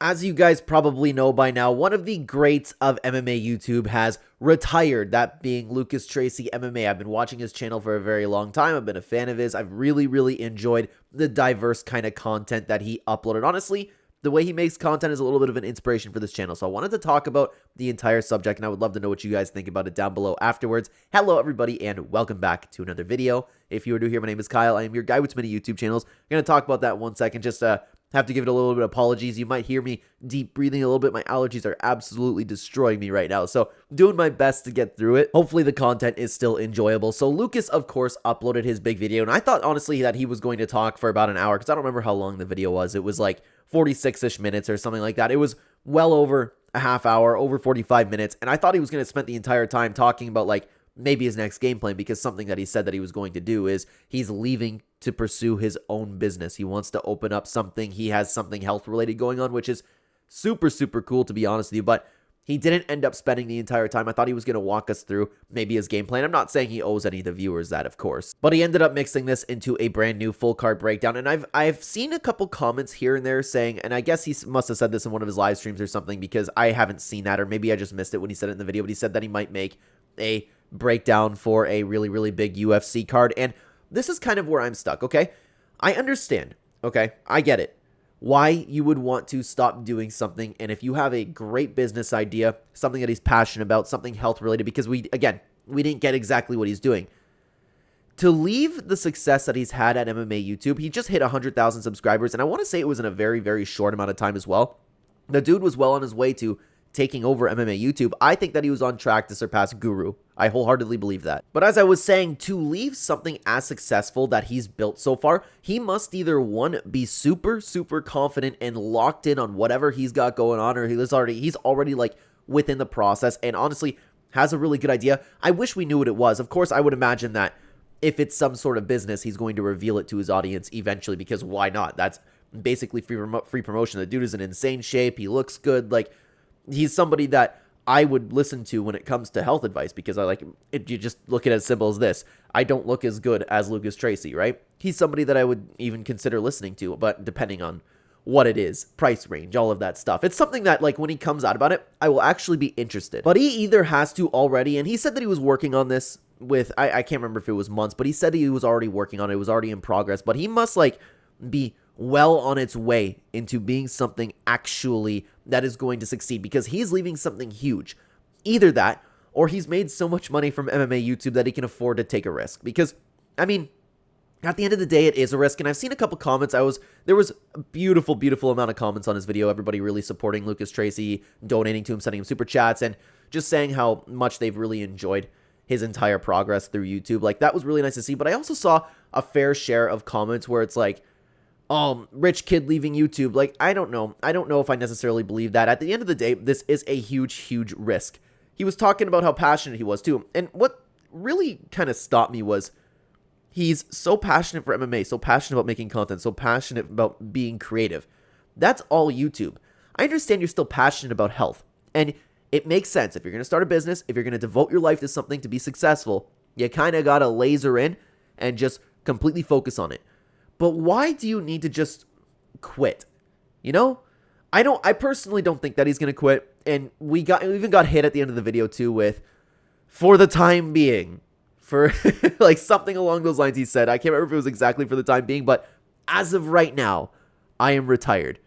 As you guys probably know by now, one of the greats of MMA YouTube has retired, that being Lucas Tracy MMA. I've been watching his channel for a very long time. I've been a fan of his. I've really enjoyed the diverse kind of content that he uploaded. Honestly, the way he makes content is a little bit of an inspiration for this channel. So I wanted to talk about the entire subject, and I would love to know what you guys think about it down below afterwards. Hello, everybody, and welcome back to another video. If you are new here, my name is Kyle. I am your guy with many YouTube channels. I'm going to talk about that in 1 second. Just have to give it a little bit of apologies. You might hear me deep breathing a little bit. My allergies are absolutely destroying me right now. So doing my best to get through it. Hopefully the content is still enjoyable. So Lucas, of course, uploaded his big video. And I thought, honestly, that he was going to talk for about an hour. Because I don't remember how long the video was. It was like 46-ish minutes or something like that. It was well over a half hour, over 45 minutes. And I thought he was going to spend the entire time talking about like maybe his next game plan, because something that he said that he was going to do is he's leaving to pursue his own business. He wants to open up something. He has something health related going on, which is super cool, to be honest with you. But he didn't end up spending the entire time. I thought he was going to walk us through maybe his game plan. I'm not saying he owes any of the viewers that, of course, but he ended up mixing this into a brand new full card breakdown. And I've seen a couple comments here and there saying, and I guess he must have said this in one of his live streams or something, because I haven't seen that, or maybe I just missed it when he said it in the video, but he said that he might make a breakdown for a really big UFC card. And this is kind of where I'm stuck, okay? I understand, okay? I get it. Why you would want to stop doing something, and if you have a great business idea, something that he's passionate about, something health related, because we didn't get exactly what he's doing. To leave the success that he's had at MMA YouTube, he just hit 100,000 subscribers, and I want to say it was in a very short amount of time as well. The dude was well on his way to taking over MMA YouTube. I think that he was on track to surpass Guru. I wholeheartedly believe that. But as I was saying, to leave something as successful that he's built so far, he must either, one, be super confident and locked in on whatever he's got going on, or he's already like within the process and honestly has a really good idea. I wish we knew what it was. Of course, I would imagine that if it's some sort of business, he's going to reveal it to his audience eventually, because why not? That's basically free promotion. The dude is in insane shape. He looks good. Like, he's somebody that I would listen to when it comes to health advice, because I like it. You just look at it as simple as this. I don't look as good as Lucas Tracy, right? He's somebody that I would even consider listening to, but depending on what it is, price range, all of that stuff. It's something that, like, when he comes out about it, I will actually be interested. But he either has to already, and he said that he was working on this with, I can't remember if it was months, but he said he was already working on it. It was already in progress, but he must, like, be well on its way into being something actually that is going to succeed, because he's leaving something huge. Either that, or he's made so much money from MMA YouTube that he can afford to take a risk. Because, I mean, at the end of the day, it is a risk. And I've seen a couple comments. There was a beautiful amount of comments on his video. Everybody really supporting Lucas Tracy, donating to him, sending him super chats, and just saying how much they've really enjoyed his entire progress through YouTube. Like, that was really nice to see. But I also saw a fair share of comments where it's like, rich kid leaving YouTube. Like, I don't know if I necessarily believe that. At the end of the day, this is a huge risk. He was talking about how passionate he was too. And what really kind of stopped me was he's so passionate for MMA, so passionate about making content, so passionate about being creative. That's all YouTube. I understand you're still passionate about health, and it makes sense. If you're going to start a business, if you're going to devote your life to something to be successful, you kind of got to laser in and just completely focus on it. But why do you need to just quit? You know? I personally don't think that he's going to quit. And we even got hit at the end of the video too with, for the time being, for like something along those lines he said. I can't remember if it was exactly for the time being, but as of right now, I am retired.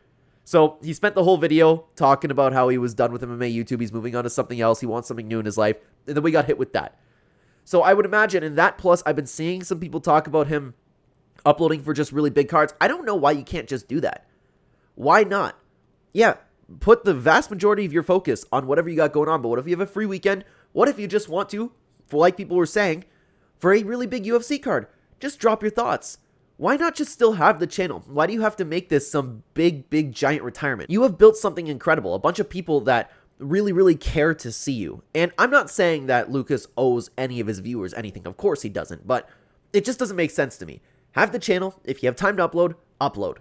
So he spent the whole video talking about how he was done with MMA YouTube. He's moving on to something else. He wants something new in his life. And then we got hit with that. So I would imagine, and that plus I've been seeing some people talk about him uploading for just really big cards. I don't know why you can't just do that. Why not? Yeah, put the vast majority of your focus on whatever you got going on. But what if you have a free weekend? What if you just want to, for like people were saying, for a really big UFC card? Just drop your thoughts. Why not just still have the channel? Why do you have to make this some big giant retirement? You have built something incredible. A bunch of people that really care to see you. And I'm not saying that Lucas owes any of his viewers anything. Of course he doesn't. But it just doesn't make sense to me. Have the channel. If you have time to upload.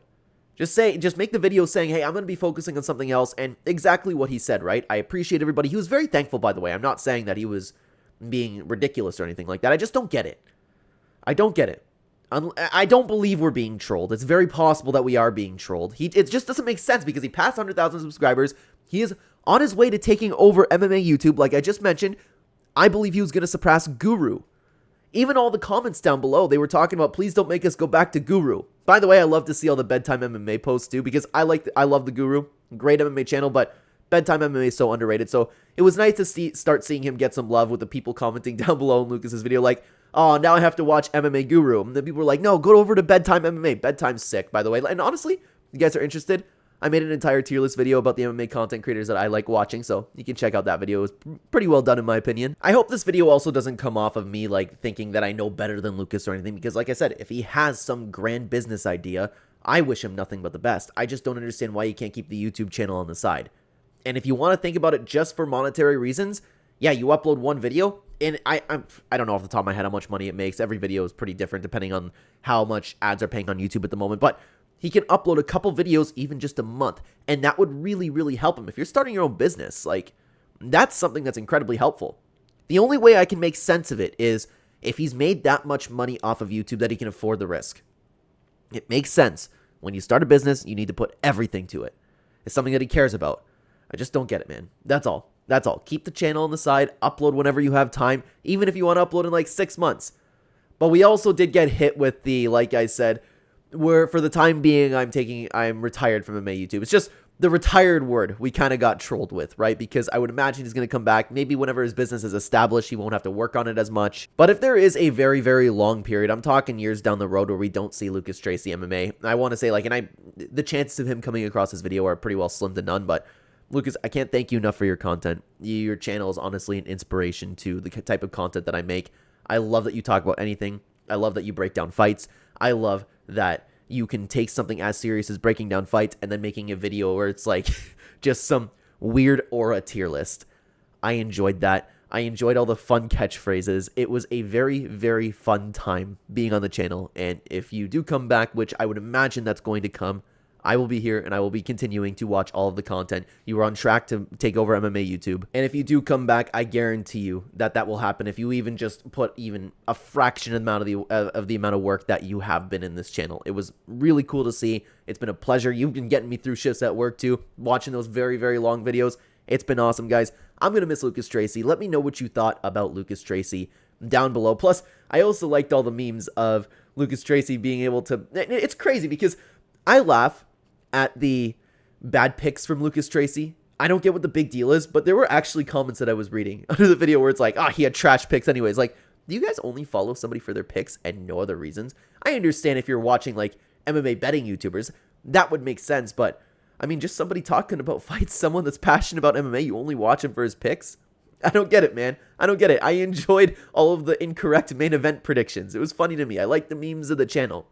Just make the video saying, hey, I'm going to be focusing on something else, and exactly what he said, right? I appreciate everybody. He was very thankful, by the way. I'm not saying that he was being ridiculous or anything like that. I just don't get it. I don't get it. I don't believe we're being trolled. It's very possible that we are being trolled. It just doesn't make sense because he passed 100,000 subscribers. He is on his way to taking over MMA YouTube. Like I just mentioned, I believe he was going to surpass Guru. Even all the comments down below, they were talking about, please don't make us go back to Guru. By the way, I love to see all the Bedtime MMA posts too, because I love the Guru. Great MMA channel, but Bedtime MMA is so underrated. So it was nice to start seeing him get some love with the people commenting down below in Lucas's video, like, oh, now I have to watch MMA Guru. And then people were like, no, go over to Bedtime MMA. Bedtime's sick, by the way. And honestly, if you guys are interested, I made an entire tier list video about the MMA content creators that I like watching, so you can check out that video. It was pretty well done in my opinion. I hope this video also doesn't come off of me like thinking that I know better than Lucas or anything, because like I said, if he has some grand business idea, I wish him nothing but the best. I just don't understand why he can't keep the YouTube channel on the side. And if you want to think about it just for monetary reasons, yeah, you upload one video, and I don't know off the top of my head how much money it makes. Every video is pretty different depending on how much ads are paying on YouTube at the moment, but he can upload a couple videos even just a month, and that would really, really help him. If you're starting your own business, like, that's something that's incredibly helpful. The only way I can make sense of it is if he's made that much money off of YouTube that he can afford the risk. It makes sense. When you start a business, you need to put everything to it. It's something that he cares about. I just don't get it, man. That's all. That's all. Keep the channel on the side. Upload whenever you have time, even if you want to upload in like 6 months. But we also did get hit with the, like I said, where for the time being, I'm retired from MMA YouTube. It's just the retired word we kind of got trolled with, right? Because I would imagine he's going to come back. Maybe whenever his business is established, he won't have to work on it as much. But if there is a very, very long period, I'm talking years down the road where we don't see Lucas Tracy MMA, I want to say, like, the chances of him coming across this video are pretty well slim to none, but Lucas, I can't thank you enough for your content. Your channel is honestly an inspiration to the type of content that I make. I love that you talk about anything. I love that you break down fights. I love that you can take something as serious as breaking down fights and then making a video where it's like just some weird aura tier list. I enjoyed that. I enjoyed all the fun catchphrases. It was a very, very fun time being on the channel. And if you do come back, which I would imagine that's going to come, I will be here and I will be continuing to watch all of the content. You are on track to take over MMA YouTube. And if you do come back, I guarantee you that that will happen if you even just put even a fraction of the amount of work that you have been in this channel. It was really cool to see. It's been a pleasure. You've been getting me through shifts at work too, watching those very, very long videos. It's been awesome, guys. I'm going to miss Lucas Tracy. Let me know what you thought about Lucas Tracy down below. Plus, I also liked all the memes of Lucas Tracy being able to... It's crazy because I laugh at the bad picks from Lucas Tracy. I don't get what the big deal is, but there were actually comments that I was reading under the video where it's like, he had trash picks anyways. Like, do you guys only follow somebody for their picks and no other reasons? I understand if you're watching, like, MMA betting YouTubers, that would make sense, but, I mean, just somebody talking about fights, someone that's passionate about MMA, you only watch him for his picks? I don't get it, man. I don't get it. I enjoyed all of the incorrect main event predictions. It was funny to me. I like the memes of the channel.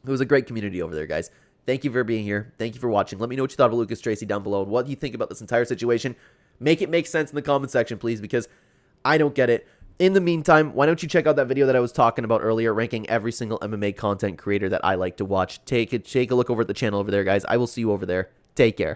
It was a great community over there, guys. Thank you for being here. Thank you for watching. Let me know what you thought of Lucas Tracy down below and what you think about this entire situation. Make it make sense in the comment section, please, because I don't get it. In the meantime, why don't you check out that video that I was talking about earlier, ranking every single MMA content creator that I like to watch. Take a look over at the channel over there, guys. I will see you over there. Take care.